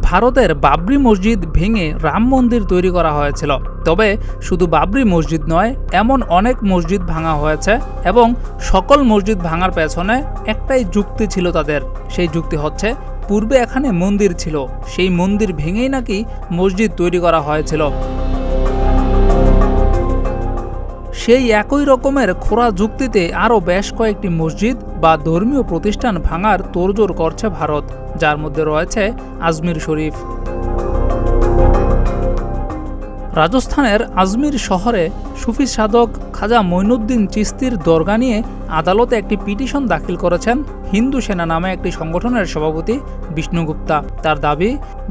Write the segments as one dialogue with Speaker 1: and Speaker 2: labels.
Speaker 1: ভারতের বাবরি মসজিদ ভেঙে রাম মন্দির তৈরি করা হয়েছিল। তবে শুধু বাবরি মসজিদ নয়, এমন অনেক মসজিদ ভাঙা হয়েছে এবং সকল মসজিদ ভাঙার পেছনে একটাই যুক্তি ছিল তাদের। সেই যুক্তি হচ্ছে, পূর্বে এখানে মন্দির ছিল, সেই মন্দির ভেঙেই নাকি মসজিদ তৈরি করা হয়েছিল। সেই একই রকমের খোঁড়া যুক্তিতে আরও বেশ কয়েকটি মসজিদ বা ধর্মীয় প্রতিষ্ঠান ভাঙার তোড়জোড় করছে ভারত, যার মধ্যে রয়েছে আজমির শরীফ। রাজস্থানের আজমির শহরে সুফি সাধক খাজা মঈনুদ্দিন চিশতির দরগা নিয়ে আদালতে একটি পিটিশন দাখিল করেছেন হিন্দু সেনা নামে একটি সংগঠনের সভাপতি বিষ্ণু গুপ্তা। তার দাবি,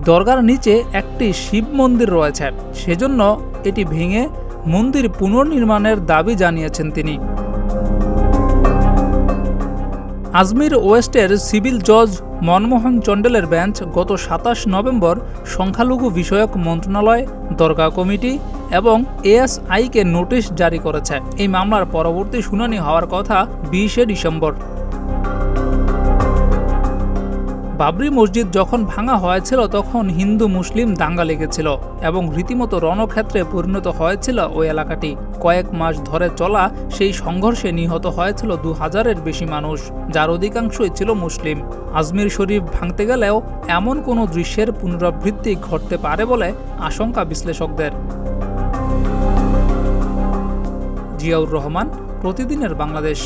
Speaker 1: দরগার নিচে একটি শিব মন্দির রয়েছে, সেজন্য এটি ভেঙে মন্দির পুনর্নির্মাণের দাবি জানিয়েছেন তিনি। আজমির ওয়েস্টের সিভিল জজ মনমোহন চন্ডেলের বেঞ্চ গত ২৭ নভেম্বর সংখ্যালঘু বিষয়ক মন্ত্রণালয়, দরগা কমিটি এবং এএসআইকে নোটিশ জারি করেছে। এই মামলার পরবর্তী শুনানি হওয়ার কথা ২০শে ডিসেম্বর। বাবরি মসজিদ যখন ভাঙা হয়েছিল তখন হিন্দু মুসলিম দাঙ্গা লেগেছিল এবং রীতিমতো রণক্ষেত্রে পরিণত হয়েছিল ওই এলাকাটি। কয়েক মাস ধরে চলা সেই সংঘর্ষে নিহত হয়েছিল ২০০০-এর বেশি মানুষ, যার অধিকাংশই ছিল মুসলিম। আজমির শরীফ ভাঙতে গেলেও এমন কোনো দৃশ্যের পুনরাবৃত্তি ঘটতে পারে বলে আশঙ্কা বিশ্লেষকদের। জিয়াউর রহমান, প্রতিদিনের বাংলাদেশ।